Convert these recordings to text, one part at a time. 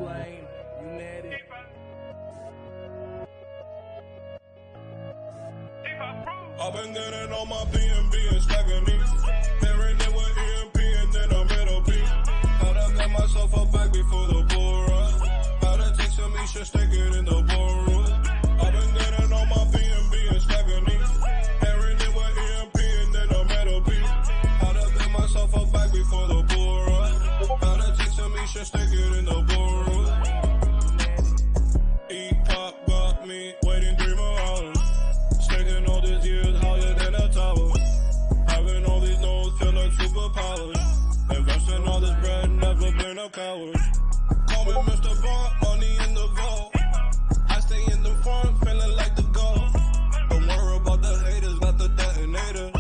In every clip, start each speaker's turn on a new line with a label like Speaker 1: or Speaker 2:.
Speaker 1: blame, you net it.
Speaker 2: I've been getting on my BNB and stacking these. Pairing it with EMP and then I'm middle P. Gotta get myself a bag before the bull run. Gotta take some Isha, stick it in the ballroom. I've been getting on my BNB and stacking these. Pairing it with EMP and then I'm middle P. Gotta get myself a bag before the bull run. Gotta take some Isha, stick it in the ballroom. E-pop got me waiting 3 more hours. Stacking all these years higher than a tower. Having all these nodes feel like superpowers. Investing all this bread, never been a coward. Call me Mr. Bond, money in the vault. I stay in the front, feeling like the goal. Don't worry about the haters, not the detonator.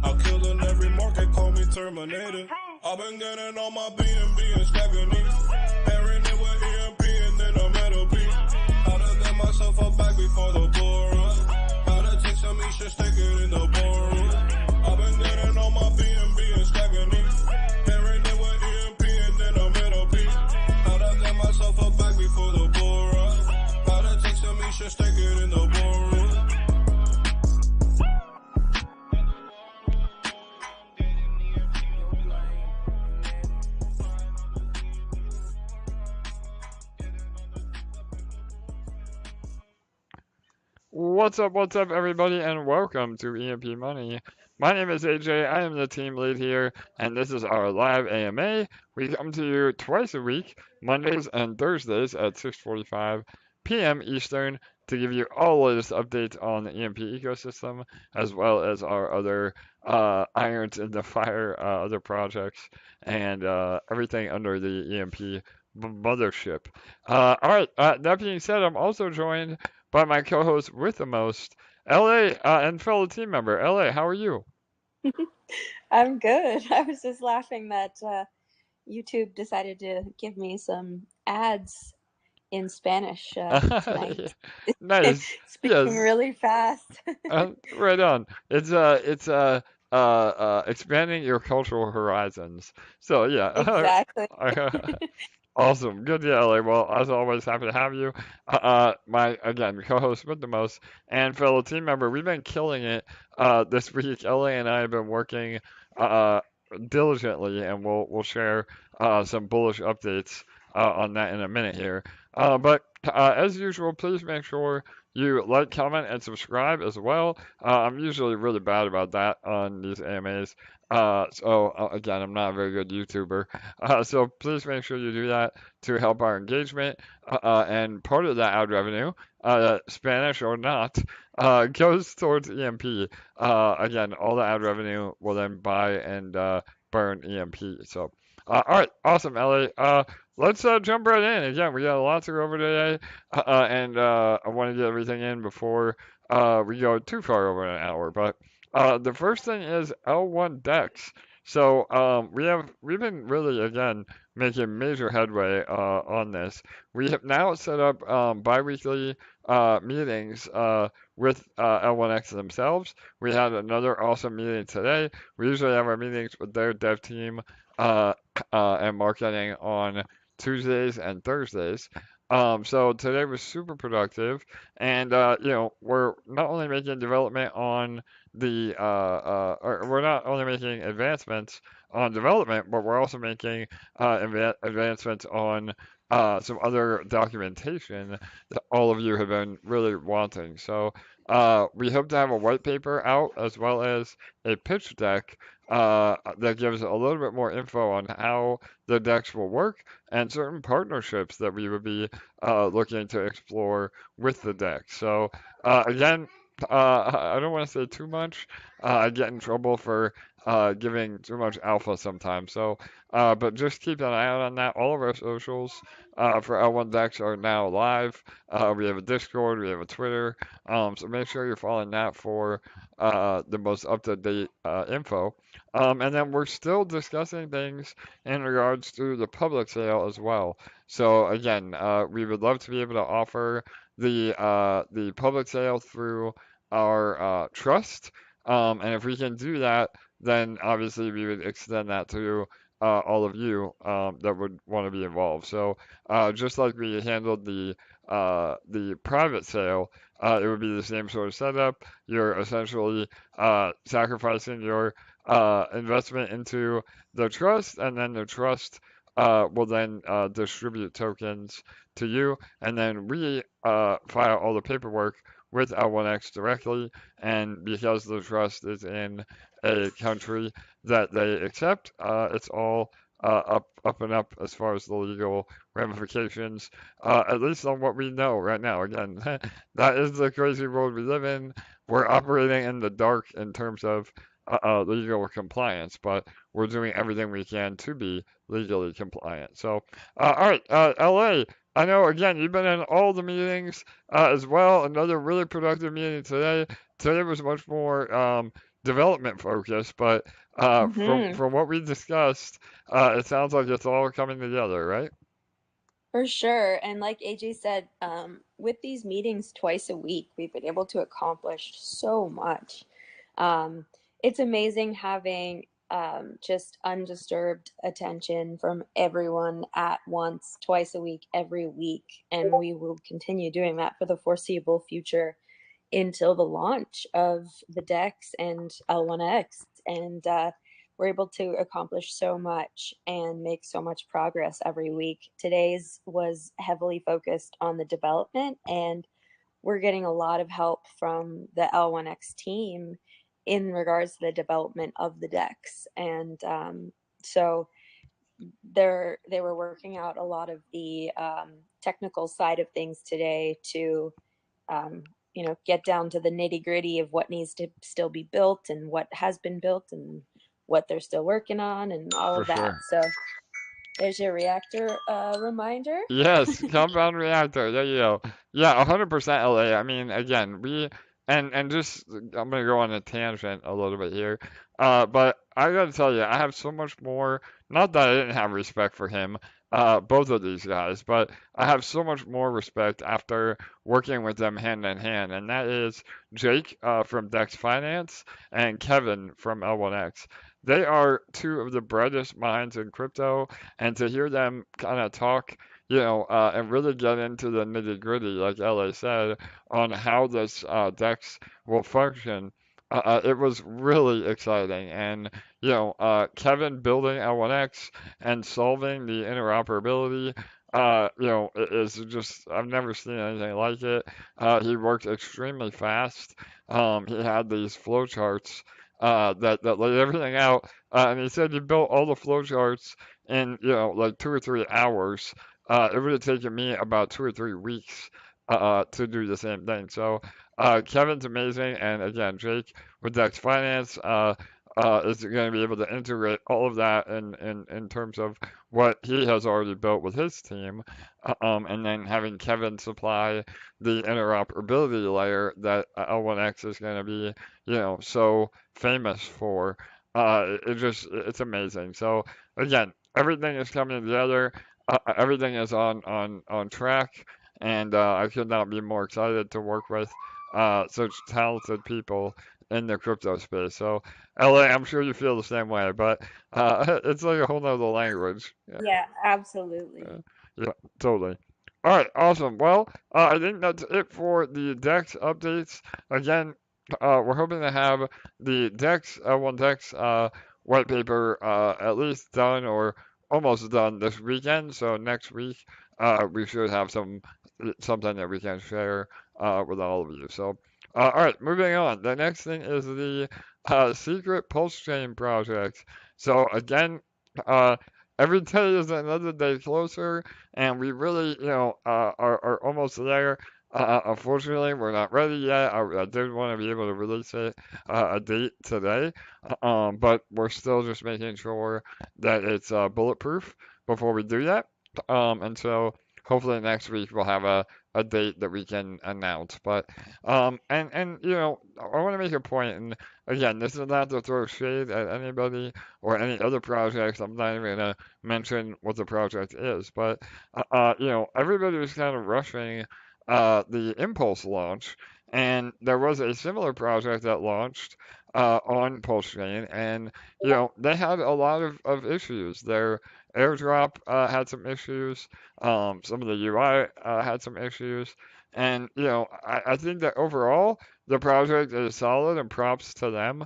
Speaker 2: I'll kill in every market, call me Terminator. I've been getting on my BNB and stacking these. Pairing it with EMP and then I'm middle P. Gotta get myself a bag before the bull run. Gotta take some Isha, stick it in the ballroom. I've been getting on my BNB and stacking these. Pairing it with EMP and then I'm middle P. Gotta get myself a bag before the bull run. Gotta take some Isha, stick it in the ballroom.
Speaker 3: What's up, everybody, and welcome to EMP.Money. My name is AJ, I am the team lead here, and this is our live AMA. We come to you twice a week, Mondays and Thursdays at 6:45 p.m. Eastern, to give you all the latest updates on the EMP ecosystem, as well as our other irons in the fire, other projects, and everything under the EMP mothership. Alright, that being said, I'm also joined by my co-host with the most, LA, and fellow team member. LA, how are you?
Speaker 4: I'm good. I was just laughing that YouTube decided to give me some ads in Spanish tonight.
Speaker 3: Nice.
Speaker 4: Speaking
Speaker 3: Yes.
Speaker 4: really fast.
Speaker 3: Right on. It's expanding your cultural horizons. So yeah.
Speaker 4: Exactly.
Speaker 3: Awesome. Good, yeah, LA. Well, as always, happy to have you. My, again, co-host with the most and fellow team member. We've been killing it this week. LA and I have been working diligently, and we'll share some bullish updates on that in a minute here. But as usual, please make sure you like, comment, and subscribe as well. I'm usually really bad about that on these AMAs. Again, I'm not a very good YouTuber. So please make sure you do that to help our engagement. And part of that ad revenue, Spanish or not, goes towards EMP. Again, all the ad revenue will then buy and burn EMP. So, all right, awesome, Ellie. Let's jump right in. Again, we got a lot to go over today, and I want to get everything in before we go too far over an hour. But the first thing is L1 DEX. So we've been really, again, making major headway on this. We have now set up bi-weekly meetings with L1X themselves. We had another awesome meeting today. We usually have our meetings with their dev team and marketing on Tuesdays and Thursdays. So today was super productive, and we're not only making development on the or we're not only making advancements on development, but we're also making advancements on some other documentation that all of you have been really wanting. So we hope to have a white paper out as well as a pitch deck that gives a little bit more info on how the decks will work and certain partnerships that we would be looking to explore with the deck. So again, I don't want to say too much. I get in trouble for giving too much alpha sometimes. So, but just keep an eye out on that. All of our socials for L1 Decks are now live. We have a Discord, we have a Twitter. So make sure you're following that for the most up-to-date info. And then we're still discussing things in regards to the public sale as well. So again, we would love to be able to offer the public sale through our trust. And if we can do that, then obviously we would extend that to all of you that would want to be involved. So just like we handled the private sale, it would be the same sort of setup. You're essentially sacrificing your investment into the trust, and then the trust will then distribute tokens to you, and then we file all the paperwork with L1X directly. And because the trust is in a country that they accept, it's all up and up as far as the legal ramifications, at least on what we know right now. Again, that is the crazy world we live in. We're operating in the dark in terms of legal compliance, but we're doing everything we can to be legally compliant. So, all right, LA, I know again you've been in all the meetings as well. Another really productive meeting today. Today was much more development focused, but from what we discussed, it sounds like it's all coming together, right?
Speaker 4: For sure. And like AJ said, with these meetings twice a week, we've been able to accomplish so much. It's amazing having just undisturbed attention from everyone at once, twice a week, every week. And we will continue doing that for the foreseeable future until the launch of the DEX and L1X. And we're able to accomplish so much and make so much progress every week. Today's was heavily focused on the development, and we're getting a lot of help from the L1X team in regards to the development of the DEX. And so they were working out a lot of the technical side of things today to get down to the nitty gritty of what needs to still be built and what has been built and what they're still working on and all of that.
Speaker 3: Sure.
Speaker 4: So there's your reactor reminder.
Speaker 3: Yes, compound reactor. There you go. Yeah, 100% LA. I mean, again, and just I'm gonna go on a tangent a little bit here, but I gotta tell you, I have so much more. Not that I didn't have respect for him, both of these guys, but I have so much more respect after working with them hand in hand, and that is Jake from Dex Finance and Kevin from L1X. They are two of the brightest minds in crypto, and to hear them kind of talk, and really get into the nitty gritty, like LA said, on how this DEX will function, it was really exciting. And, Kevin building L1X and solving the interoperability, is just, I've never seen anything like it. He worked extremely fast. He had these flowcharts that laid everything out. And he said he built all the flowcharts in, like 2 or 3 hours. It would have taken me about 2 or 3 weeks to do the same thing. So Kevin's amazing, and again, Jake with Dex Finance is going to be able to integrate all of that in terms of what he has already built with his team, and then having Kevin supply the interoperability layer that L1X is going to be, so famous for. It's amazing. So again, everything is coming together. Everything is on track, and I could not be more excited to work with such talented people in the crypto space. So, LA, I'm sure you feel the same way, but it's like a whole nother language.
Speaker 4: Yeah, absolutely.
Speaker 3: Yeah, totally. All right, awesome. Well, I think that's it for the DEX updates. Again, we're hoping to have the DEX, one DEX white paper at least done or almost done this weekend. So next week, we should have something that we can share with all of you. So, all right, moving on. The next thing is the secret PulseChain project. So again, every day is another day closer, and we really, are almost there. Unfortunately, we're not ready yet. I did want to be able to release a date today, but we're still just making sure that it's bulletproof before we do that. And so hopefully next week we'll have a date that we can announce. But and I want to make a point, and again, this is not to throw shade at anybody or any other projects. I'm not even gonna mention what the project is, but everybody was kind of rushing the Impulse launch, and there was a similar project that launched on PulseChain, and they had a lot of issues. Their airdrop had some issues. Some of the UI had some issues, and I think that overall the project is solid, and props to them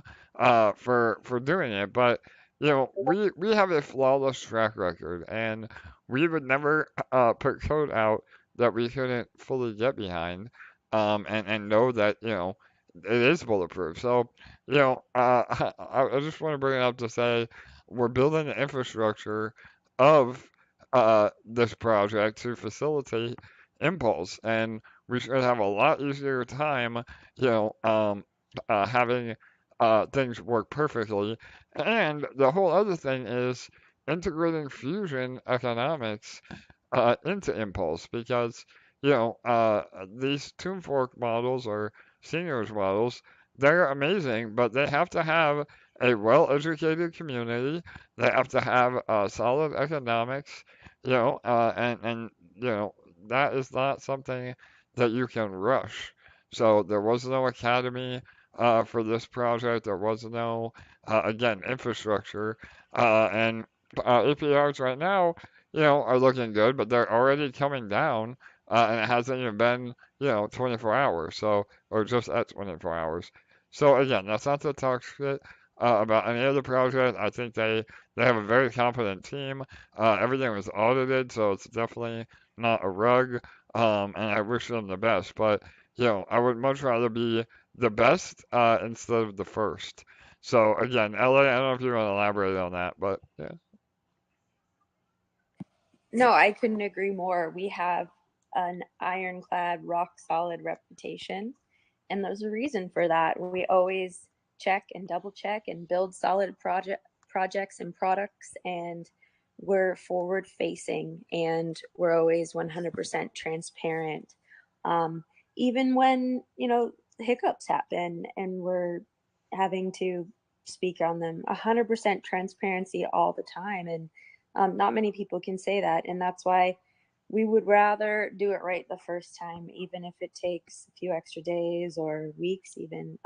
Speaker 3: for doing it. But we have a flawless track record, and we would never put code out that we couldn't fully get behind, and know that it is bulletproof. So I just want to bring it up to say we're building the infrastructure of this project to facilitate impulse, and we should have a lot easier time, having things work perfectly. And the whole other thing is integrating fusion economics into impulse, because these tomb fork models or seigniorage models, they're amazing, but they have to have a well-educated community. They have to have solid economics, and that is not something that you can rush. So there was no academy for this project. There was no again infrastructure, and APRs right now, are looking good, but they're already coming down, and it hasn't even been 24 hours, so, or just at 24 hours. So again, that's not to talk shit about any other project. I think they have a very competent team. Everything was audited, so it's definitely not a rug. And I wish them the best. But I would much rather be the best instead of the first. So again, LA, I don't know if you want to elaborate on that, but yeah.
Speaker 4: No, I couldn't agree more. We have an ironclad, rock solid reputation, and there's a reason for that. We always check and double check and build solid projects and products, and we're forward facing, and we're always 100% transparent. Even when hiccups happen and we're having to speak on them, 100% transparency all the time, and not many people can say that, and that's why we would rather do it right the first time, even if it takes a few extra days or weeks even.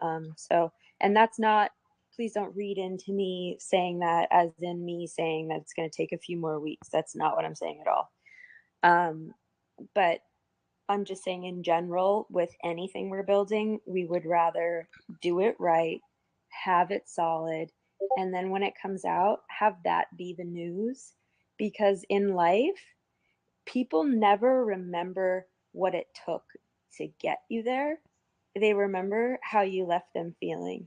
Speaker 4: And that's not, please don't read into me saying that as in me saying that it's going to take a few more weeks. That's not what I'm saying at all. But I'm just saying in general, with anything we're building, we would rather do it right, have it solid, and then when it comes out, have that be the news. Because in life, people never remember what it took to get you there. They remember how you left them feeling.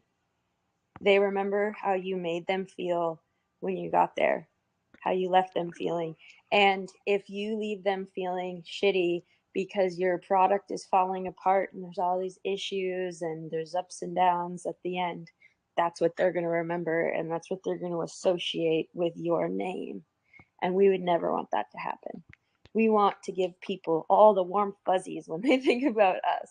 Speaker 4: They remember how you made them feel when you got there, how you left them feeling. And if you leave them feeling shitty because your product is falling apart and there's all these issues and there's ups and downs at the end, that's what they're going to remember, and that's what they're going to associate with your name. And we would never want that to happen. We want to give people all the warm fuzzies when they think about us.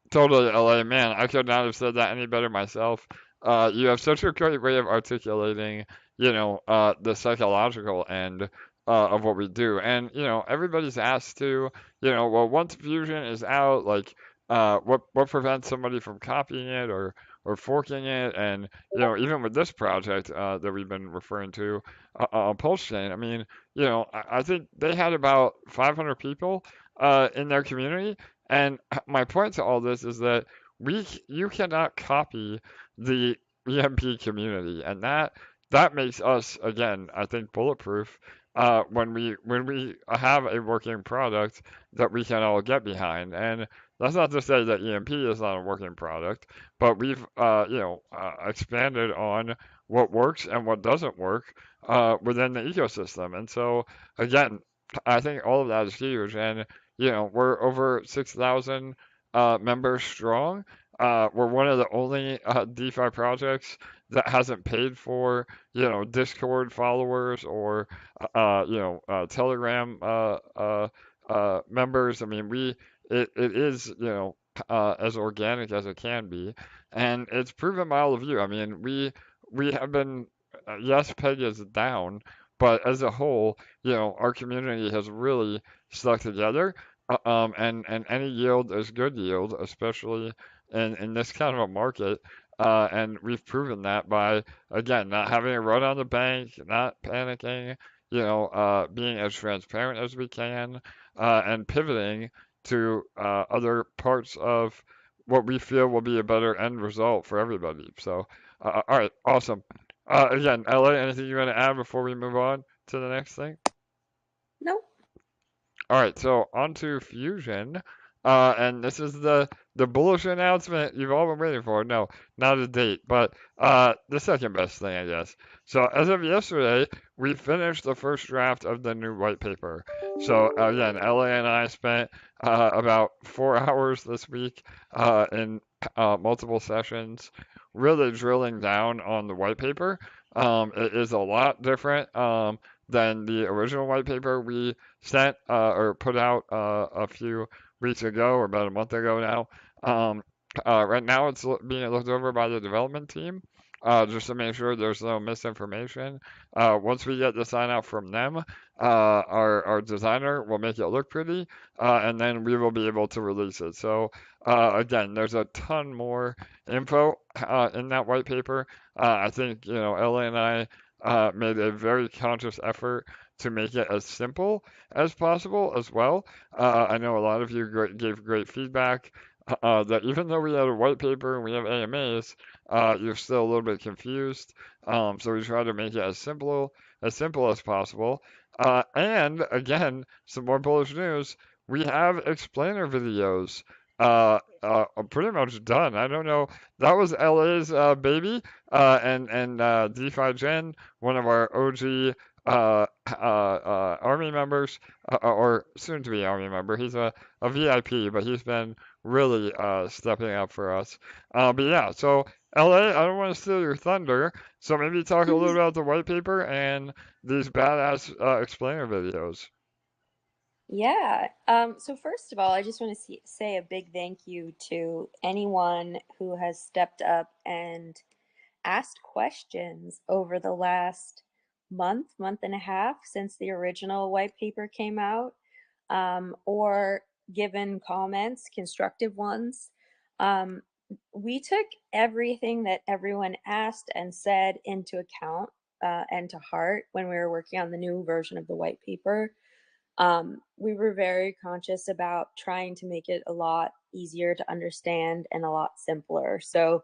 Speaker 3: Totally, LA, man. I could not have said that any better myself. You have such a great way of articulating, the psychological end of what we do. And, everybody's asked to, well, once Fusion is out, like, what prevents somebody from copying it or forking it? And, even with this project that we've been referring to on PulseChain, I mean, I think they had about 500 people in their community. And my point to all this is that you cannot copy the EMP community, and that makes us, again, I think, bulletproof when we have a working product that we can all get behind. And that's not to say that EMP is not a working product, but we've expanded on what works and what doesn't work within the ecosystem. And so again, I think all of that is huge. And we're over 6,000 members strong. We're one of the only DeFi projects that hasn't paid for, Discord followers or, Telegram members. I mean, it is, as organic as it can be, and it's proven by all of you. I mean, we have been, yes, Peg is down, but as a whole, our community has really stuck together. And any yield is good yield, especially in this kind of a market. And we've proven that by, again, not having a run on the bank, not panicking, being as transparent as we can, and pivoting to other parts of what we feel will be a better end result for everybody. So, all right, awesome. Again, LA, anything you want to add before we move on to the next thing?
Speaker 4: Nope.
Speaker 3: All right, so on to Fusion. And this is the bullish announcement you've all been waiting for. No, not a date, but the second best thing, I guess. So as of yesterday, we finished the first draft of the new white paper. So again, LA and I spent about 4 hours this week in multiple sessions, really drilling down on the white paper. It is a lot different than the original white paper we sent or put out a few weeks ago or about a month ago now. Right now, it's being looked over by the development team just to make sure there's no misinformation. Once we get the sign out from them, our designer will make it look pretty, and then we will be able to release it. So again, there's a ton more info in that white paper. I think LA and I made a very conscious effort to make it as simple as possible as well. I know a lot of you gave great feedback that even though we had a white paper and we have AMAs, you're still a little bit confused. So we try to make it as simple as possible. And again, some more bullish news. We have explainer videos pretty much done. I don't know. That was LA's baby, and DeFi Gen, one of our OG Army members, or soon to be Army member. He's a VIP, but he's been really stepping up for us. But yeah, so LA, I don't want to steal your thunder, so maybe talk a little about the white paper and these badass explainer videos.
Speaker 4: Yeah. So first of all, I just want to say a big thank you to anyone who has stepped up and asked questions over the last month and a half since the original white paper came out, or given comments, constructive ones. Um, we took everything that everyone asked and said into account and to heart when we were working on the new version of the white paper. We were very conscious about trying to make it a lot easier to understand and a lot simpler. So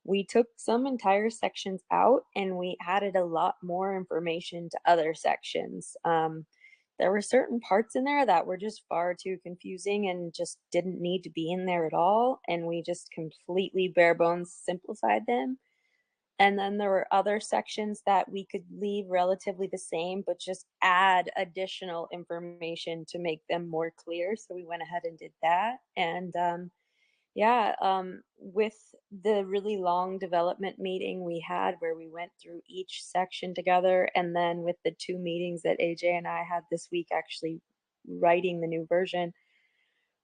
Speaker 4: we took some entire sections out and we added a lot more information to other sections. There were certain parts in there that were just far too confusing and just didn't need to be in there at all. And we just completely bare bones simplified them. And then there were other sections that we could leave relatively the same, but just add additional information to make them more clear. So we went ahead and did that. And yeah, with the really long development meeting we had where we went through each section together, and then with the 2 meetings that AJ and I had this week actually writing the new version,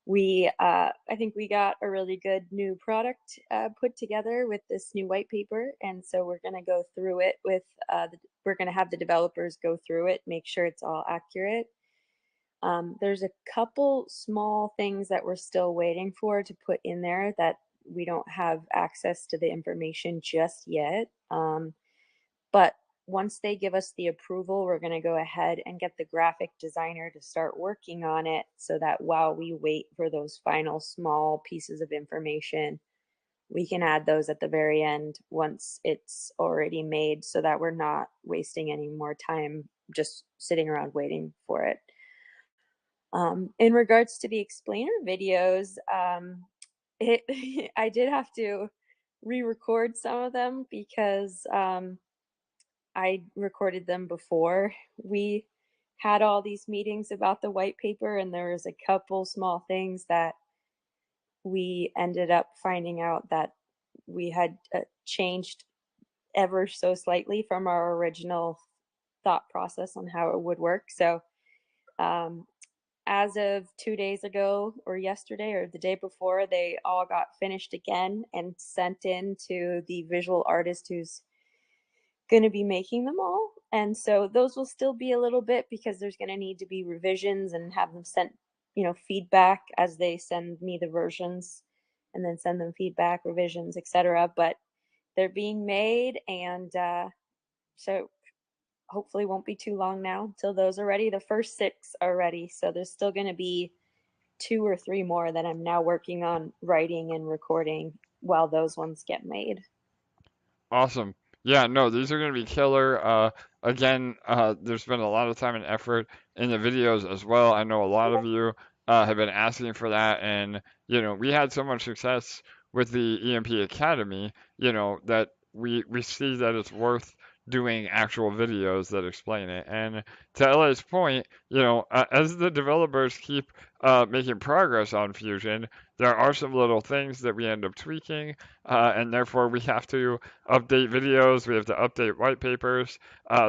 Speaker 4: I think we got a really good new product put together with this new white paper. And so we're going to go through it we're going to have the developers go through it, make sure it's all accurate. There's a couple small things that we're still waiting for to put in there that we don't have access to the information just yet. But once they give us the approval, we're going to go ahead and get the graphic designer to start working on it so that while we wait for those final small pieces of information, we can add those at the very end once it's already made so that we're not wasting any more time just sitting around waiting for it. In regards to the explainer videos, I did have to re-record some of them because I recorded them before we had all these meetings about the white paper, and there was a couple small things that we ended up finding out that we had changed ever so slightly from our original thought process on how it would work. So as of 2 days ago or yesterday or the day before, they all got finished again and sent in to the visual artist who's going to be making them all. And so those will still be a little bit because there's going to need to be revisions and have them sent, feedback as they send me the versions, and then send them feedback, revisions, etc. But they're being made, and so hopefully won't be too long now till those are ready. The first 6 are ready, so there's still going to be 2 or 3 more that I'm now working on writing and recording while those ones get made.
Speaker 3: Awesome. Yeah, no, these are going to be killer. Again, there's been a lot of time and effort in the videos as well. I know a lot of you have been asking for that, and we had so much success with the EMP Academy, that we see that it's worth doing actual videos that explain it. And to LA's point, as the developers keep making progress on Fusion, there are some little things that we end up tweaking, and therefore we have to update videos, we have to update white papers.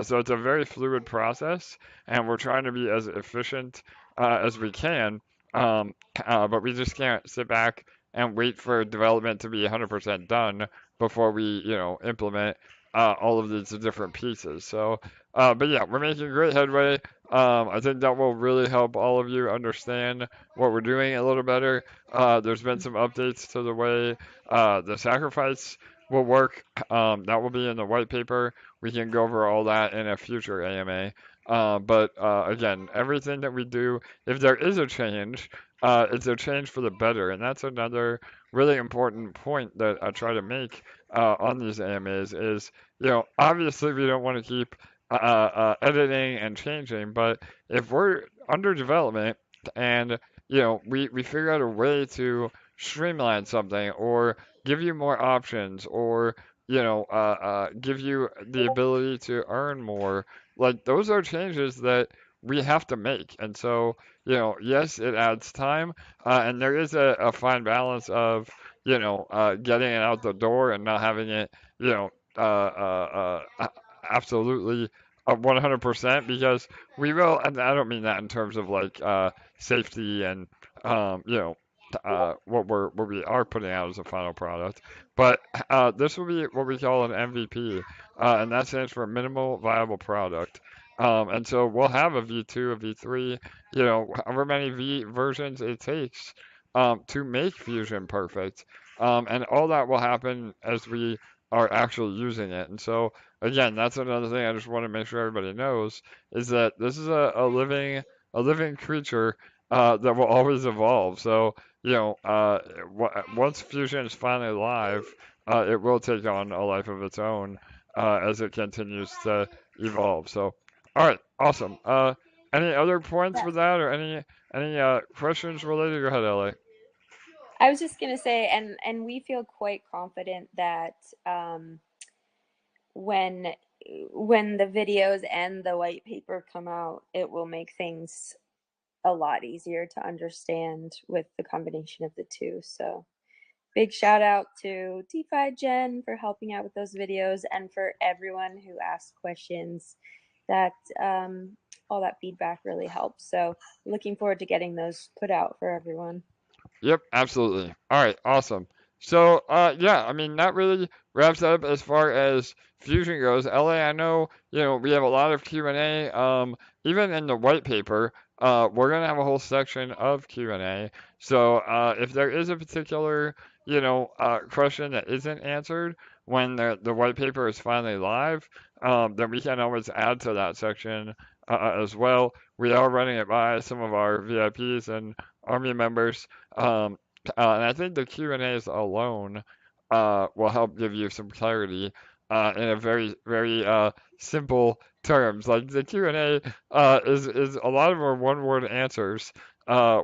Speaker 3: So it's a very fluid process, and we're trying to be as efficient as we can. But we just can't sit back and wait for development to be 100% done before we, implement all of these different pieces. So, but yeah, we're making great headway. I think that will really help all of you understand what we're doing a little better. There's been some updates to the way the sacrifice will work. That will be in the white paper. We can go over all that in a future AMA. But again, everything that we do, if there is a change, it's a change for the better. And that's another really important point that I try to make on these AMAs is, obviously we don't want to keep editing and changing, but if we're under development and, we figure out a way to streamline something or give you more options or give you the ability to earn more, like those are changes that we have to make. And so yes, it adds time, and there is a fine balance of getting it out the door and not having it absolutely 100%, because we will, and I don't mean that in terms of like safety and what we are putting out as a final product. But this will be what we call an MVP, and that stands for minimal viable product. And so we'll have a V2, a V3, however many V versions it takes to make Fusion perfect. And all that will happen as we are actually using it. And so, again, that's another thing I just want to make sure everybody knows is that this is a living creature that will always evolve. So, once Fusion is finally live, it will take on a life of its own as it continues to evolve. So, all right, awesome. Any other points
Speaker 4: Yeah.
Speaker 3: for that, or any questions related? Go ahead, LA.
Speaker 4: I was just gonna say, and we feel quite confident that when when the videos and the white paper come out, it will make things a lot easier to understand with the combination of the two. So big shout out to DeFi Jen for helping out with those videos and for everyone who asked questions. That all that feedback really helps. So looking forward to getting those put out for everyone.
Speaker 3: Yep, absolutely. All right, awesome. So, yeah, I mean, that really wraps up as far as Fusion goes. LA, I know, we have a lot of Q&A. Even in the white paper, we're gonna have a whole section of Q&A. So, if there is a particular, question that isn't answered when the white paper is finally live, then we can always add to that section as well. We are running it by some of our VIPs and Army members. Um, and I think the Q&As alone will help give you some clarity in a very, very simple terms. Like the Q&A is a lot of our one-word answers,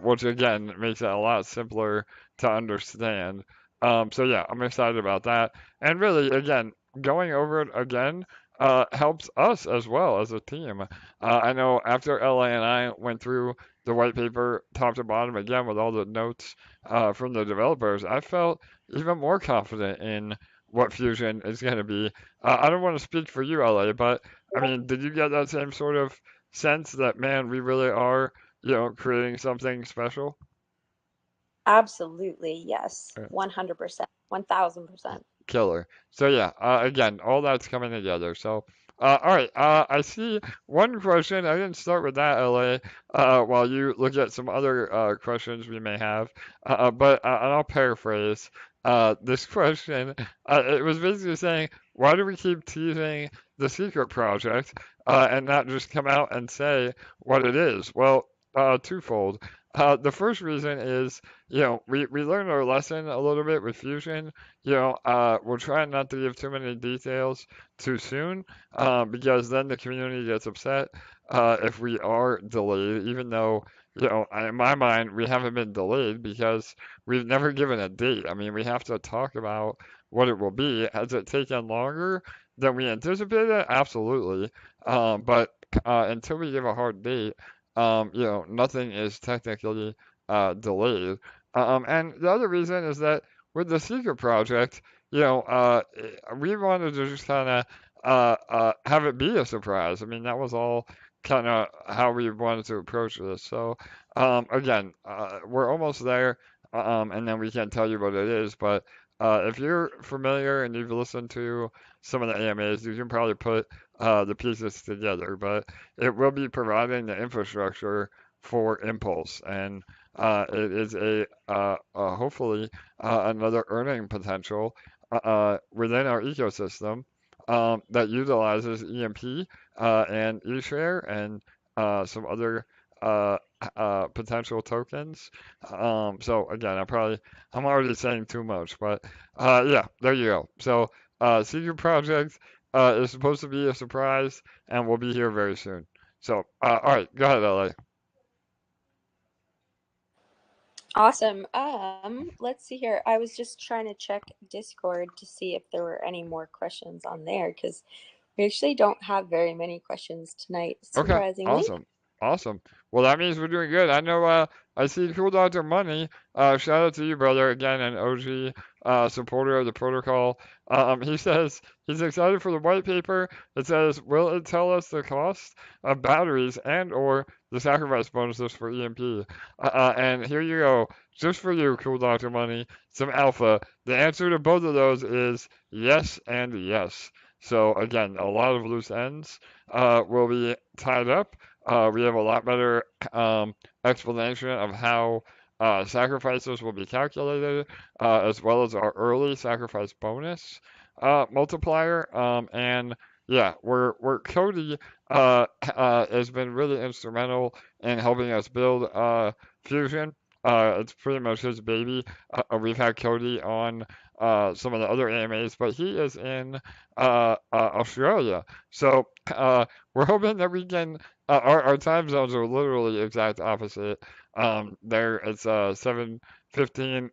Speaker 3: which again makes it a lot simpler to understand. So yeah, I'm excited about that. And really, again, going over it again helps us as well as a team. I know after LA and I went through the white paper top to bottom again with all the notes from the developers, I felt even more confident in what Fusion is going to be. I don't want to speak for you, LA, but I mean, did you get that same sort of sense that, man, we really are, creating something special?
Speaker 4: Absolutely, yes.
Speaker 3: Yeah.
Speaker 4: 100%, 1000%.
Speaker 3: Killer. So yeah, again, all that's coming together. So, all right. I see one question. I didn't start with that, LA. While you look at some other questions we may have. But and I'll paraphrase. this question. It was basically saying, why do we keep teasing the secret project and not just come out and say what it is? Well, twofold. The first reason is, we learned our lesson a little bit with Fusion. We're trying not to give too many details too soon because then the community gets upset if we are delayed, even though, in my mind, we haven't been delayed because we've never given a date. I mean, we have to talk about what it will be. Has it taken longer than we anticipated? Absolutely. But until we give a hard date, nothing is technically delayed. And the other reason is that with the secret project, we wanted to just kind of have it be a surprise. I mean, that was all kind of how we wanted to approach this. So, again, we're almost there, and then we can tell you what it is. But if you're familiar and you've listened to some of the AMAs, you can probably put the pieces together. But it will be providing the infrastructure for Impulse, and it is hopefully another earning potential within our ecosystem that utilizes EMP and ESHARE and some other potential tokens. So again, I'm already saying too much, but yeah, there you go. So Secret Project is supposed to be a surprise, and we'll be here very soon. So all right, go ahead, LA.
Speaker 4: Awesome. Let's see here. I was just trying to check Discord to see if there were any more questions on there because we actually don't have very many questions tonight,
Speaker 3: Okay,
Speaker 4: surprisingly.
Speaker 3: awesome. Well, that means we're doing good. I know. I see Cool Doctor Money. Shout out to you, brother, again, an OG supporter of the protocol. He says he's excited for the white paper. It says, will it tell us the cost of batteries and/or the sacrifice bonuses for EMP? And here you go, just for you, Cool Doctor Money, some alpha. The answer to both of those is yes and yes. So again, a lot of loose ends will be tied up. We have a lot better explanation of how sacrifices will be calculated, as well as our early sacrifice bonus multiplier. And yeah, we're Cody has been really instrumental in helping us build Fusion. It's pretty much his baby. We've had Cody on some of the other AMAs, but he is in Australia. So we're hoping that we can. Our time zones are literally exact opposite. There it's 7:15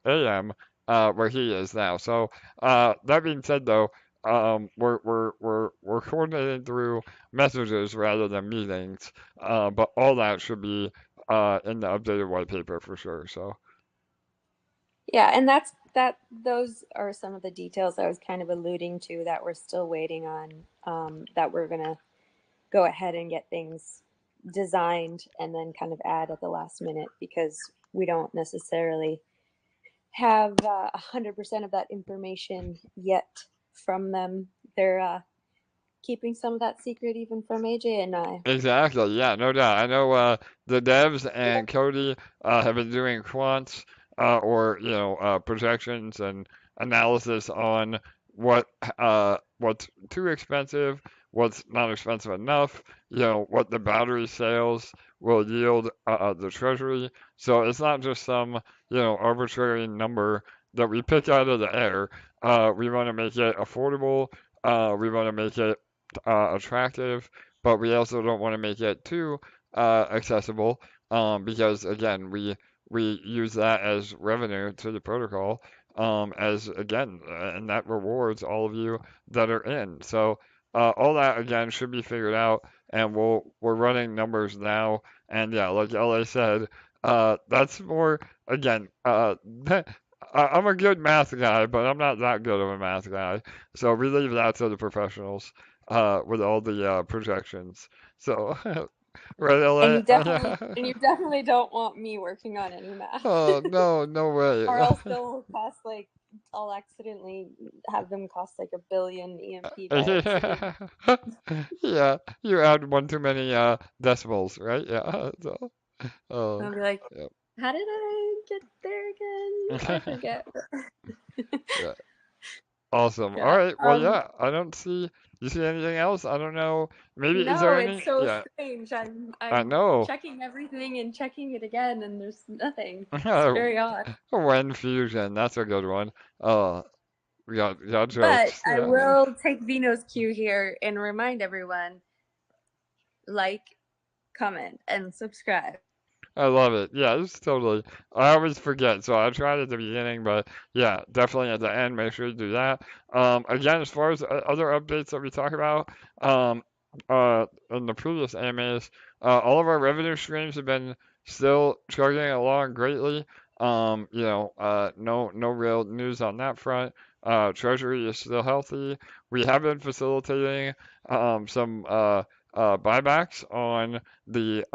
Speaker 3: a.m. Where he is now. So that being said, though, we're coordinating through messages rather than meetings. But all that should be in the updated white paper for sure. So.
Speaker 4: Yeah, and those are some of the details I was kind of alluding to that we're still waiting on, that we're gonna go ahead and get things designed and then kind of add at the last minute because we don't necessarily have 100% of that information yet from them. They're keeping some of that secret even from AJ and I.
Speaker 3: Exactly. Yeah, no doubt. I know the devs and Cody have been doing quants or projections and analysis on what's too expensive, what's not expensive enough, what the battery sales will yield the treasury. So it's not just some arbitrary number that we pick out of the air. We want to make it affordable. We want to make it attractive, but we also don't want to make it too accessible because again we use that as revenue to the protocol as again and that rewards all of you that are in. So all that again should be figured out, and we're running numbers now, and yeah, like LA said, that's more again. I'm a good math guy, but I'm not that good of a math guy. So we leave that to the professionals with all the projections. So, right,
Speaker 4: And
Speaker 3: LA?
Speaker 4: you definitely don't want me working on any math.
Speaker 3: Oh, no, no way.
Speaker 4: Or else they'll cost like I'll accidentally have them cost like $1 billion EMP by accident.
Speaker 3: Yeah, you add one too many decimals, right? Yeah. So, oh,
Speaker 4: I'll be like,
Speaker 3: yeah.
Speaker 4: How did I get there again? I forget.
Speaker 3: Yeah. Awesome. All
Speaker 4: Yeah.
Speaker 3: right. Well, yeah. I don't see. You see anything else? I don't know. Maybe is
Speaker 4: No,
Speaker 3: there
Speaker 4: it's
Speaker 3: any?
Speaker 4: so
Speaker 3: Yeah.
Speaker 4: strange.
Speaker 3: I
Speaker 4: I'm
Speaker 3: know.
Speaker 4: checking everything and checking it again, and there's nothing. It's very odd.
Speaker 3: When fusion. That's a good one. We got
Speaker 4: But
Speaker 3: jokes.
Speaker 4: I
Speaker 3: Yeah.
Speaker 4: will take Vino's cue here and remind everyone, like, comment, and subscribe.
Speaker 3: I love it. Yeah, it's totally. I always forget, so I tried at the beginning, but yeah, definitely at the end, make sure you do that. Again, as far as other updates that we talk about, in the previous AMAs, all of our revenue streams have been still chugging along greatly. No real news on that front. Treasury is still healthy. We have been facilitating some buybacks on the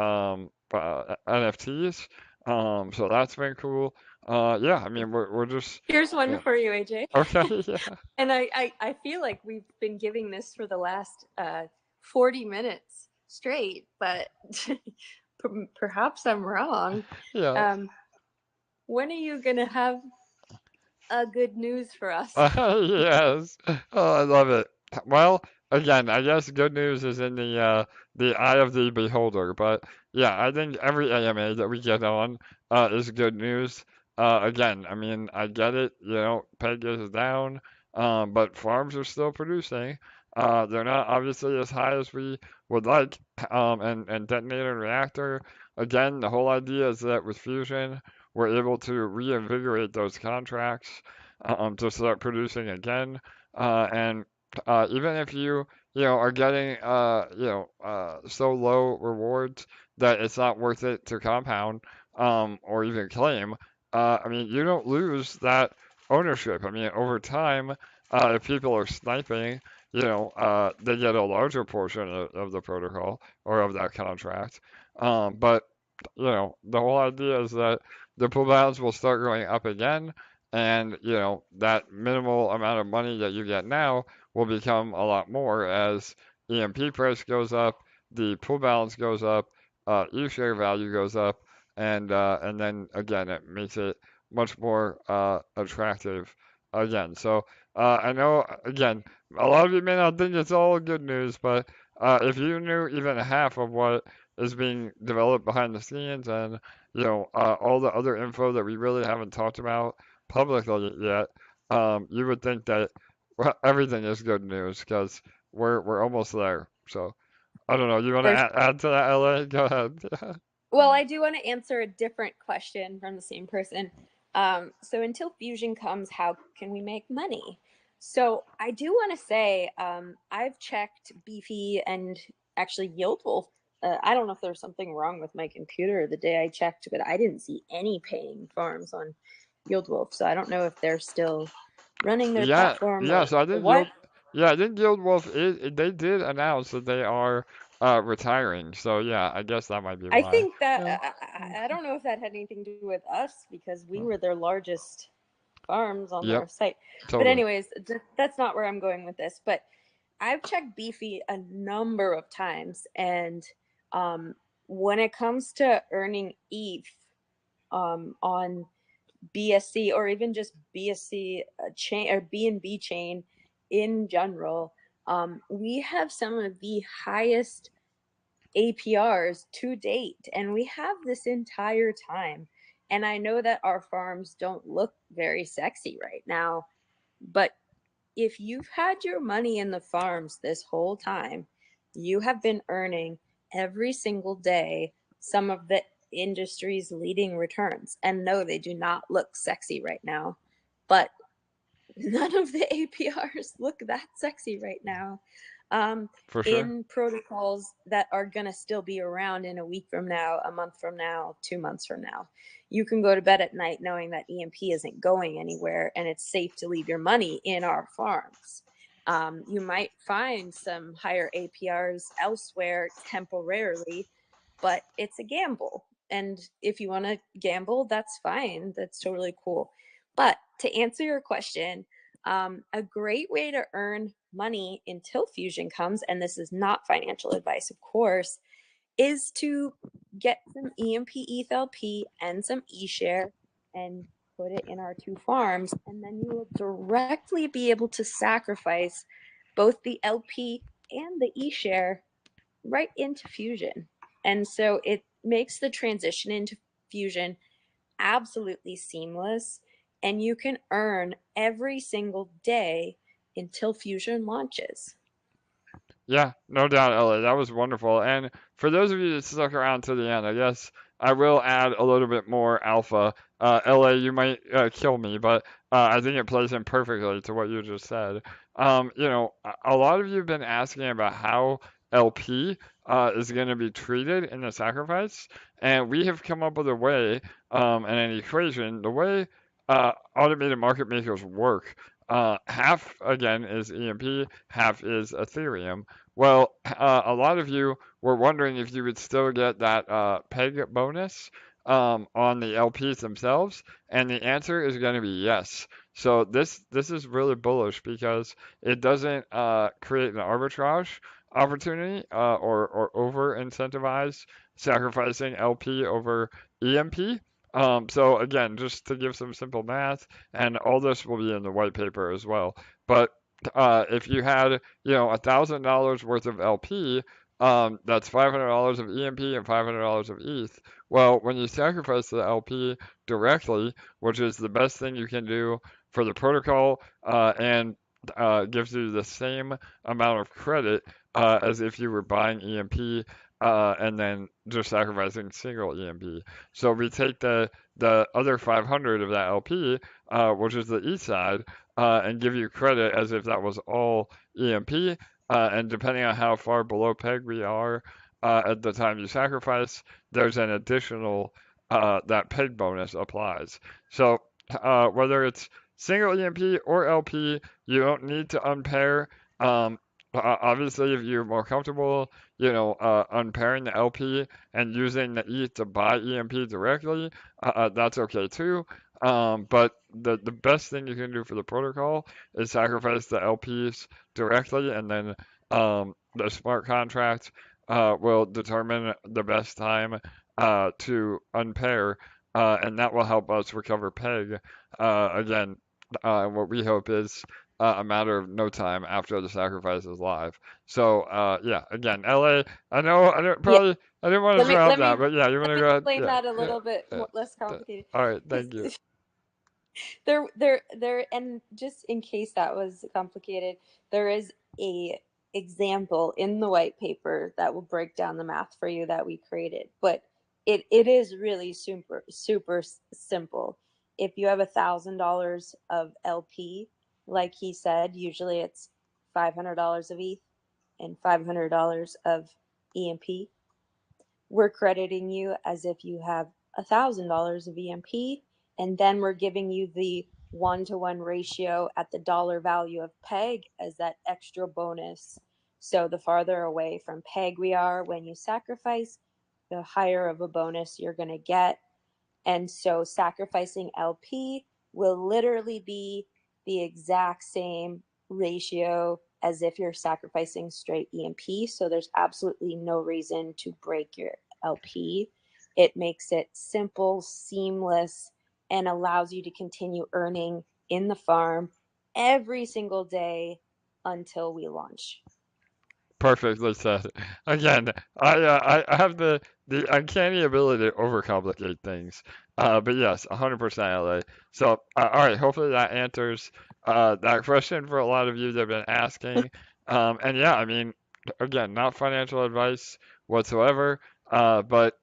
Speaker 3: NFTs. So that's been cool. Yeah, I mean, we're just,
Speaker 4: Here's one
Speaker 3: yeah.
Speaker 4: for you, AJ.
Speaker 3: Okay, yeah.
Speaker 4: And I feel like we've been giving this for the last 40 minutes straight, but perhaps I'm wrong.
Speaker 3: Yeah.
Speaker 4: When are you going to have good news for us?
Speaker 3: Yes. Oh, I love it. Well, again, I guess good news is in the eye of the beholder, but yeah, I think every AMA that we get on is good news. Again, I mean, I get it, peg is down, but farms are still producing. They're not obviously as high as we would like. And Detonator Reactor, again, the whole idea is that with Fusion, we're able to reinvigorate those contracts to start producing again. And even if you are getting, so low rewards that it's not worth it to compound or even claim, I mean, you don't lose that ownership. I mean, over time, if people are sniping, they get a larger portion of the protocol or of that contract. But the whole idea is that the pool balance will start going up again, and that minimal amount of money that you get now will become a lot more as EMP price goes up, the pool balance goes up, ESHARE value goes up, and then again it makes it much more attractive again. So I know again a lot of you may not think it's all good news, but if you knew even half of what is being developed behind the scenes and all the other info that we really haven't talked about publicly yet, you would think that everything is good news because we're almost there. So I don't know. You want to
Speaker 4: For
Speaker 3: add to that, LA? Go ahead.
Speaker 4: Well, I do want to answer a different question from the same person. So until fusion comes, how can we make money? So I do want to say I've checked Beefy and actually Yield Wolf. I don't know if there's something wrong with my computer the day I checked, but I didn't see any paying farms on Yield Wolf. So I don't know if they're still running their
Speaker 3: Yeah,
Speaker 4: platform
Speaker 3: yeah. So I
Speaker 4: or
Speaker 3: think
Speaker 4: what.
Speaker 3: Guild Wolf they did announce that they are retiring. So yeah, I guess that might be
Speaker 4: I
Speaker 3: why.
Speaker 4: think that
Speaker 3: Yeah.
Speaker 4: I don't know if that had anything to do with us because we were their largest farms on
Speaker 3: Yep.
Speaker 4: their site. But
Speaker 3: Totally.
Speaker 4: anyways, that's not where I'm going with this. But I've checked Beefy a number of times, and when it comes to earning ETH on BSC or even just BSC chain or BNB chain in general, we have some of the highest APRs to date, and we have this entire time. And I know that our farms don't look very sexy right now, but if you've had your money in the farms this whole time, you have been earning every single day some of the industry's leading returns. And no, they do not look sexy right now, but none of the APRs look that sexy right now.
Speaker 3: For sure.
Speaker 4: In protocols that are going to still be around in a week from now, a month from now, 2 months from now. You can go to bed at night knowing that EMP isn't going anywhere and it's safe to leave your money in our farms. You might find some higher APRs elsewhere temporarily, but it's a gamble. And if you want to gamble, that's fine. That's totally cool. But to answer your question, a great way to earn money until fusion comes, and this is not financial advice, of course, is to get some EMP ETH LP and some ESHARE and put it in our 2 farms, and then you will directly be able to sacrifice both the LP and the ESHARE right into Fusion. And so it makes the transition into Fusion absolutely seamless, and you can earn every single day until Fusion launches.
Speaker 3: Yeah, no doubt, Ellie. That was wonderful. And for those of you that stuck around to the end, I guess I will add a little bit more alpha. LA, you might kill me, but I think it plays in perfectly to what you just said. A lot of you have been asking about how LP is going to be treated in the sacrifice, and we have come up with a way and an equation. The way automated market makers work. Half again is EMP, half is Ethereum. Well, a lot of you were wondering if you would still get that peg bonus on the LPs themselves, and the answer is going to be yes. So this is really bullish because it doesn't create an arbitrage opportunity or over incentivize sacrificing LP over EMP. So again, just to give some simple math, and all this will be in the white paper as well. But if you had, $1,000 worth of LP, that's $500 of EMP and $500 of ETH. Well, when you sacrifice the LP directly, which is the best thing you can do for the protocol, and gives you the same amount of credit as if you were buying EMP and then just sacrificing single EMP. So we take the other 500 of that LP, which is the ETH side, and give you credit as if that was all EMP. And depending on how far below peg we are at the time you sacrifice, there's an additional that peg bonus applies. So whether it's single EMP or LP, you don't need to unpair. Obviously, if you're more comfortable, unpairing the LP and using the ETH to buy EMP directly, that's okay too. But the best thing you can do for the protocol is sacrifice the LPs directly, and then the smart contract will determine the best time to unpair, and that will help us recover peg. Again, what we hope is a matter of no time after the sacrifice is live. So yeah, again, LA. I know I didn't
Speaker 4: Yeah,
Speaker 3: I didn't want to drop that, but yeah, you want
Speaker 4: let
Speaker 3: to
Speaker 4: me
Speaker 3: go ahead?
Speaker 4: explain
Speaker 3: Yeah,
Speaker 4: that a
Speaker 3: yeah,
Speaker 4: little bit
Speaker 3: yeah.
Speaker 4: less complicated.
Speaker 3: All right, thank you.
Speaker 4: There, and just in case that was complicated, there is a example in the white paper that will break down the math for you that we created. But it is really super simple. If you have $1,000 of LP, like he said, usually it's $500 of ETH and $500 of EMP. We're crediting you as if you have $1,000 of EMP, and then we're giving you the 1-to-1 ratio at the dollar value of peg as that extra bonus. So the farther away from peg we are when you sacrifice, the higher of a bonus you're going to get. And so sacrificing LP will literally be the exact same ratio as if you're sacrificing straight EMP. So there's absolutely no reason to break your LP. It makes it simple, seamless, and allows you to continue earning in the farm every single day until we launch.
Speaker 3: Perfectly said. Again, I have the uncanny ability to overcomplicate things. But yes, 100% LA. So all right, hopefully that answers that question for a lot of you that have been asking. And yeah, I mean, again, not financial advice whatsoever. But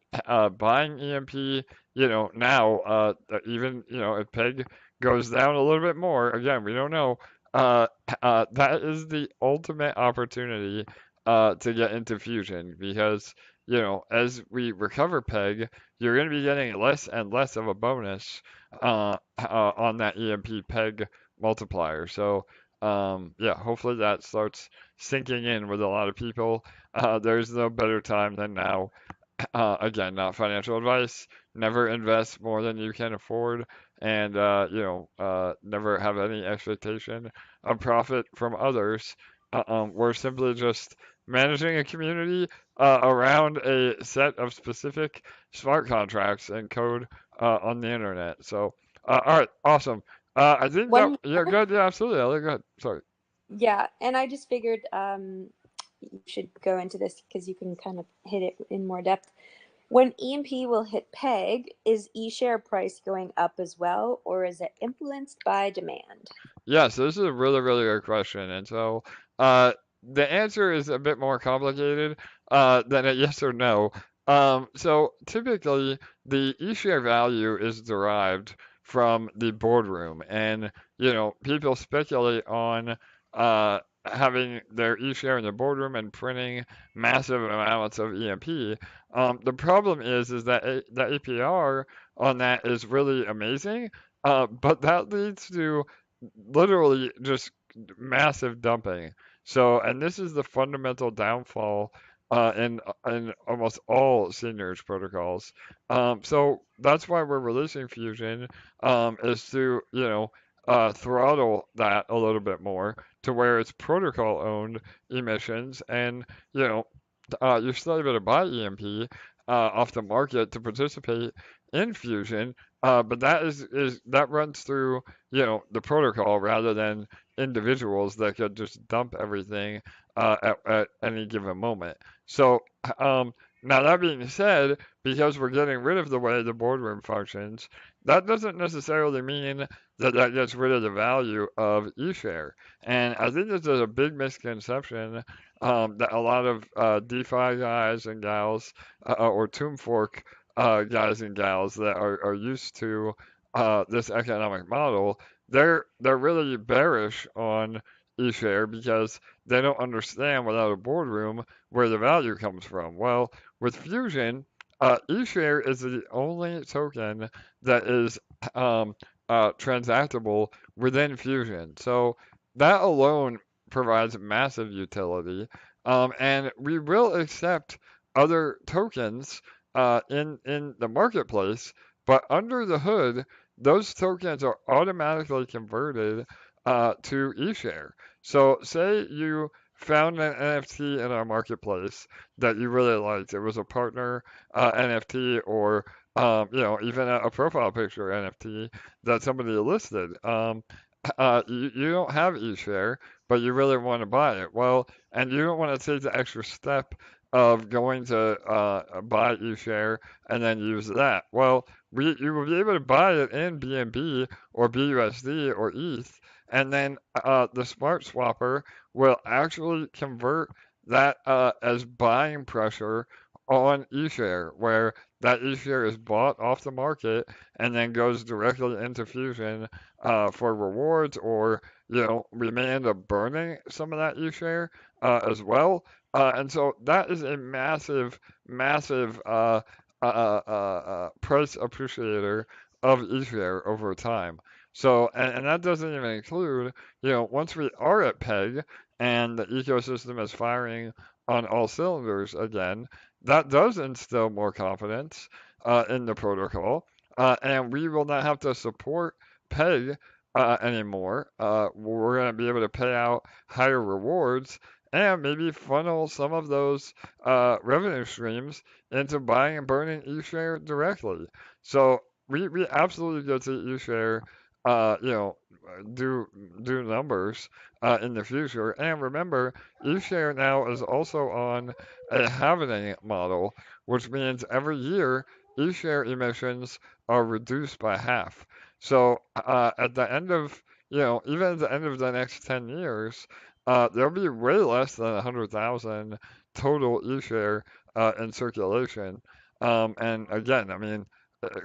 Speaker 3: buying EMP, now, even if peg goes down a little bit more, again, we don't know. That is the ultimate opportunity to get into Fusion because, as we recover peg, you're going to be getting less and less of a bonus on that EMP peg multiplier. So, yeah, hopefully that starts sinking in with a lot of people. There's no better time than now. Again, not financial advice. Never invest more than you can afford, and never have any expectation of profit from others. We're simply just managing a community around a set of specific smart contracts and code on the internet. So, all right, awesome. I think that,
Speaker 4: One
Speaker 3: yeah,
Speaker 4: more?
Speaker 3: good, yeah, absolutely, Ellie, go ahead. Sorry.
Speaker 4: Yeah, and I just figured you should go into this because you can kind of hit it in more depth. When EMP will hit peg, is eShare price going up as well, or is it influenced by demand?
Speaker 3: Yes, this is a really, really good question. And so uh, the answer is a bit more complicated than a yes or no. So typically, the eShare value is derived from the boardroom, and people speculate on having their eShare in the boardroom and printing massive amounts of EMP. The problem is that the APR on that is really amazing, but that leads to literally just massive dumping. So, and this is the fundamental downfall in almost all seigniorage protocols. So that's why we're releasing Fusion, is to throttle that a little bit more to where it's protocol owned emissions, and you know you're still able to buy EMP off the market to participate in Fusion, but that runs through the protocol rather than individuals that could just dump everything at any given moment. So um, now that being said, because we're getting rid of the way the boardroom functions, that doesn't necessarily mean that that gets rid of the value of eShare. And I think this is a big misconception that a lot of DeFi guys and gals or Tomb Fork guys and gals that are used to this economic model, they're really bearish on eShare because they don't understand without a boardroom where the value comes from. Well, with Fusion, eShare is the only token that is transactable within Fusion. So that alone provides massive utility, and we will accept other tokens in the marketplace, but under the hood, those tokens are automatically converted to eShare. So, say you found an NFT in our marketplace that you really liked. It was a partner NFT, or even a profile picture NFT that somebody listed. You don't have eShare, but you really want to buy it. Well, and you don't want to take the extra step of going to buy eShare and then use that. Well, you will be able to buy it in BNB or BUSD or ETH, and then the smart swapper will actually convert that as buying pressure on eShare, where that eShare is bought off the market and then goes directly into Fusion for rewards, or we may end up burning some of that eShare as well. And so that is a massive, massive price appreciator of eShare over time. So, and that doesn't even include, once we are at PEG and the ecosystem is firing on all cylinders again, that does instill more confidence in the protocol, and we will not have to support PEG anymore. We're going to be able to pay out higher rewards and maybe funnel some of those revenue streams into buying and burning eShare directly. So we absolutely get to eShare, uh, you know, do numbers in the future. And remember, eShare now is also on a halvening model, which means every year eShare emissions are reduced by half. So at the end of, even at the end of the next 10 years, there'll be way less than 100,000 total eShare in circulation. And again, I mean,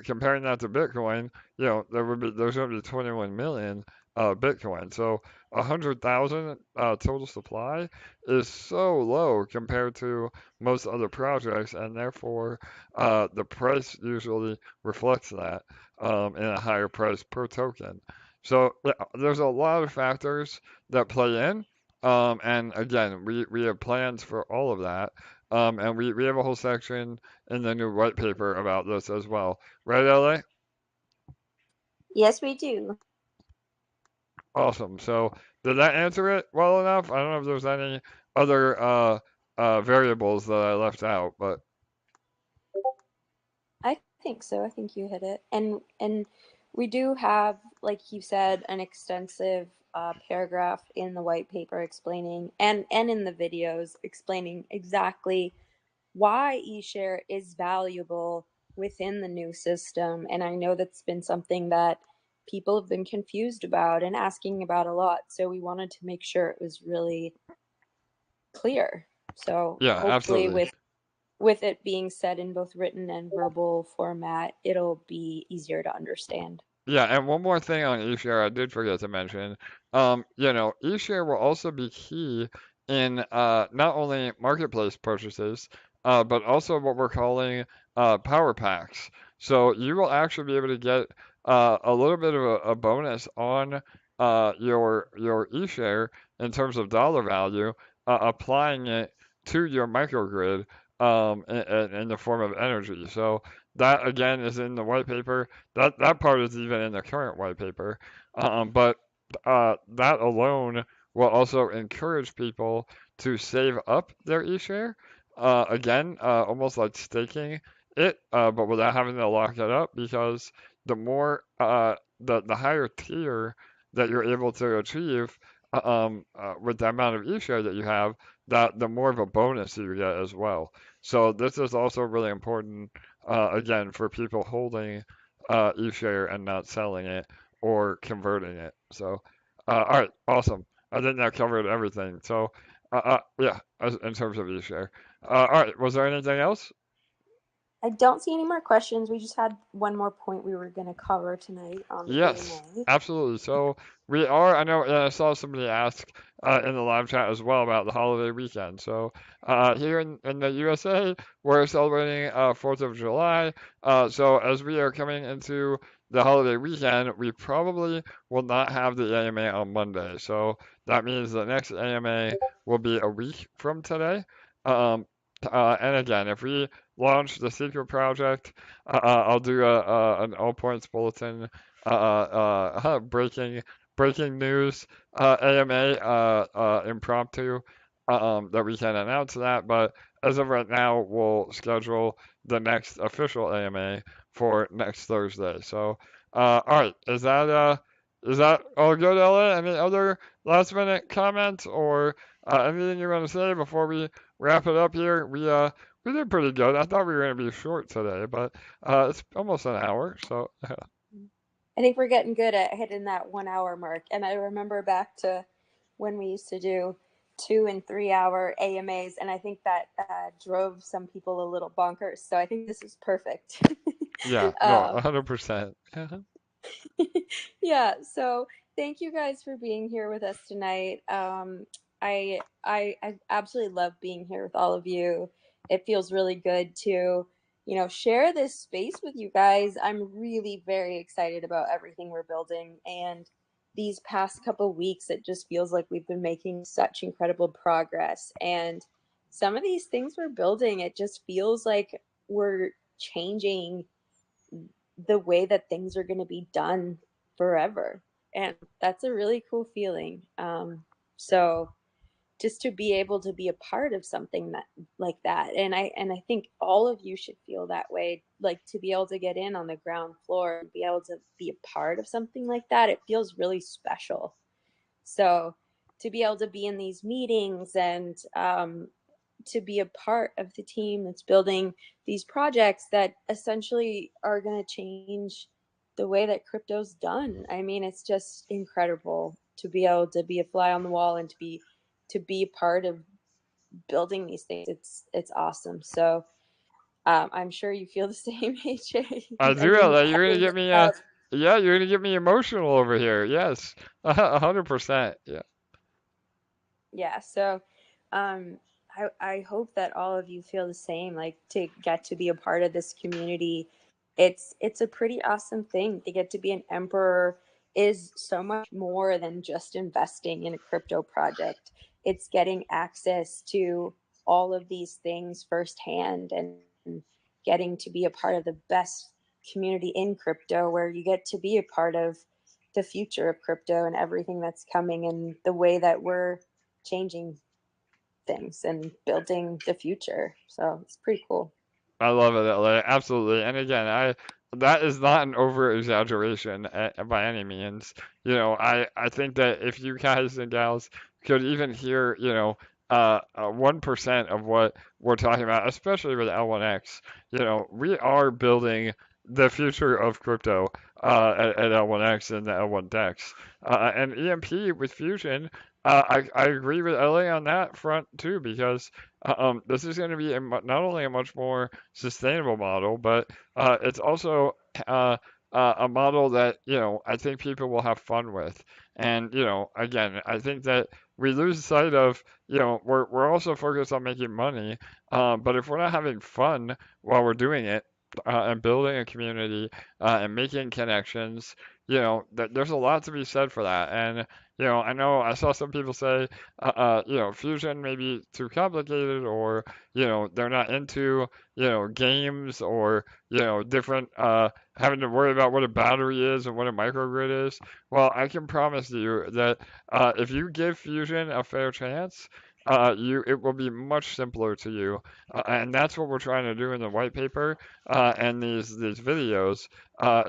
Speaker 3: comparing that to Bitcoin, there's going to be 21 million Bitcoin. So 100,000 total supply is so low compared to most other projects, and therefore the price usually reflects that in a higher price per token. So yeah, there's a lot of factors that play in. And again, we have plans for all of that. And we have a whole section in the new white paper about this as well. Right, LA?
Speaker 4: Yes, we do.
Speaker 3: Awesome. So did that answer it well enough? I don't know if there's any other variables that I left out, but
Speaker 4: I think so. I think you hit it. And we do have, like you said, an extensive paragraph in the white paper explaining and in the videos explaining exactly why eShare is valuable within the new system. And I know that's been something that people have been confused about and asking about a lot. So we wanted to make sure it was really clear. So
Speaker 3: yeah,
Speaker 4: hopefully
Speaker 3: absolutely.
Speaker 4: with it being said in both written and verbal format, it'll be easier to understand.
Speaker 3: Yeah, and one more thing on eShare I did forget to mention. eShare will also be key in not only marketplace purchases, but also what we're calling power packs. So you will actually be able to get a little bit of a bonus on your eShare in terms of dollar value, applying it to your microgrid in the form of energy. So that again is in the white paper. That part is even in the current white paper. But that alone will also encourage people to save up their eShare. Again, almost like staking it, but without having to lock it up because the more the higher tier that you're able to achieve with the amount of eShare that you have, that the more of a bonus you get as well. So this is also really important again, for people holding eShare and not selling it or converting it. So, all right, awesome. I think that covered everything. So, yeah, in terms of eShare. All right, was there anything else?
Speaker 4: I don't see any more questions. We just had one more point we were going to cover tonight on the
Speaker 3: Yes,
Speaker 4: AMA.
Speaker 3: absolutely. So we are, I know, I saw somebody ask in the live chat as well about the holiday weekend. So here in the USA, we're celebrating 4th of July. So as we are coming into the holiday weekend, we probably will not have the AMA on Monday. So that means the next AMA will be a week from today. Um, and again, if we launch the secret project, I'll do an all points bulletin breaking news AMA impromptu that we can announce that. But as of right now, we'll schedule the next official AMA for next Thursday. So, all right, is that all good, Ella? Any other last minute comments or anything you want to say before we wrap it up here? We did pretty good. I thought we were going to be short today, but it's almost an hour, so
Speaker 4: I think we're getting good at hitting that 1 hour mark. And I remember back to when we used to do 2 and 3 hour AMAs, and I think that drove some people a little bonkers. So I think this is perfect.
Speaker 3: yeah, no,
Speaker 4: um,
Speaker 3: 100%.
Speaker 4: yeah, so thank you guys for being here with us tonight. I absolutely love being here with all of you. It feels really good to, share this space with you guys. I'm really very excited about everything we're building, and these past couple weeks, it just feels like we've been making such incredible progress. And some of these things we're building, it just feels like we're changing the way that things are going to be done forever. And that's a really cool feeling. So just to be able to be a part of something that like that, and I think all of you should feel that way, like to be able to get in on the ground floor and be able to be a part of something like that, it feels really special. So to be able to be in these meetings and to be a part of the team that's building these projects that essentially are going to change the way that crypto's done. I mean, it's just incredible to be able to be a fly on the wall and to be part of building these things. It's awesome. So I'm sure you feel the same, AJ.
Speaker 3: I
Speaker 4: I've
Speaker 3: do,
Speaker 4: been
Speaker 3: Ella. You're gonna
Speaker 4: having
Speaker 3: get
Speaker 4: this
Speaker 3: me
Speaker 4: up.
Speaker 3: yeah, you're gonna get me emotional over here. Yes, 100%. Yeah.
Speaker 4: Yeah, so um, I hope that all of you feel the same, like to get to be a part of this community. It's a pretty awesome thing to get to be an emperor is so much more than just investing in a crypto project. It's getting access to all of these things firsthand and getting to be a part of the best community in crypto where you get to be a part of the future of crypto and everything that's coming and the way that we're changing things and building the future. So it's pretty cool.
Speaker 3: I love it, LA. Absolutely. And again, that is not an over exaggeration by any means. I think that if you guys and gals could even hear, 1% of what we're talking about, especially with L1X, we are building the future of crypto at L1X and the L1 DEX. And EMP with Fusion, I agree with LA on that front too, because this is going to be not only a much more sustainable model, but it's also a model that I think people will have fun with. And again, I think that we lose sight of we're also focused on making money, but if we're not having fun while we're doing it, and building a community, and making connections, there's a lot to be said for that. And I know I saw some people say, Fusion may be too complicated, or they're not into games, or different having to worry about what a battery is and what a microgrid is. Well, I can promise you that if you give Fusion a fair chance, it will be much simpler to you, and that's what we're trying to do in the white paper, and these videos,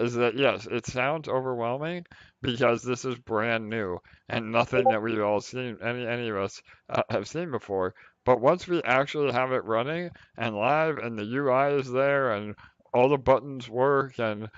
Speaker 3: is that yes, it sounds overwhelming because this is brand new and nothing that we've all seen, any of us have seen before. But once we actually have it running and live, and the UI is there, and all the buttons work, and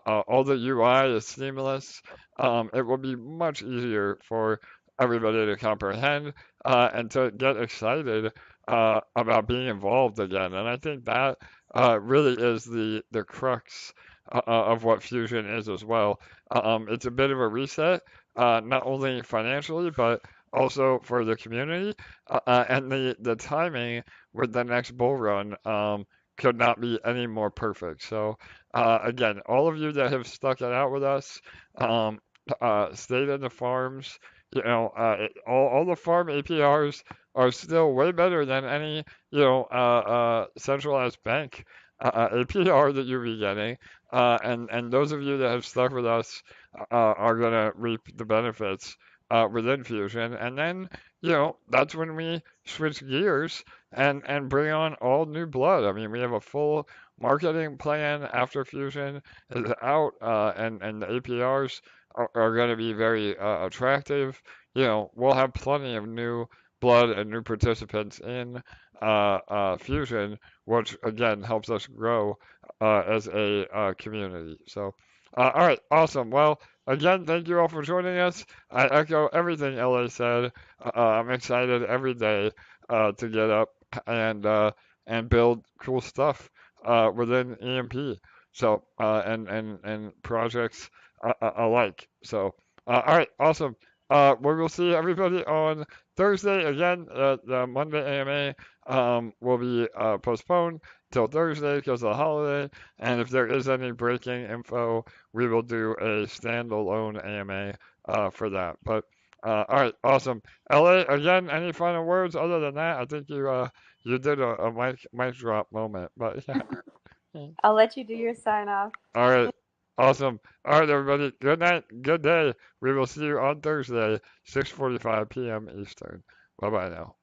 Speaker 3: all the UI is seamless, it will be much easier for everybody to comprehend, and to get excited about being involved again. And I think that really is the crux of what Fusion is as well. It's a bit of a reset, not only financially, but also for the community, and the timing with the next bull run could not be any more perfect. So again, all of you that have stuck it out with us, stayed in the farms, all the farm APRs are still way better than any centralized bank APR that you'll be getting, and those of you that have stuck with us are gonna reap the benefits within Fusion. And then that's when we switch gears and bring on all new blood. I mean, we have a full marketing plan after Fusion is out, and the APRs are going to be very attractive. We'll have plenty of new blood and new participants in Fusion, which again helps us grow as a community. So, all right, awesome. Well, again, thank you all for joining us. I echo everything LA said. I'm excited every day to get up and build cool stuff within EMP. So and projects alike. So all right, awesome. We will see everybody on Thursday again. The Monday AMA will be postponed till Thursday because of the holiday. And if there is any breaking info, we will do a standalone AMA for that. But all right, awesome. LA, again, any final words other than that? I think you did a mic drop moment, but yeah.
Speaker 4: I'll let you do your sign off.
Speaker 3: All right, awesome. All right, everybody. Good night. Good day. We will see you on Thursday, 6:45 p.m. Eastern. Bye bye now.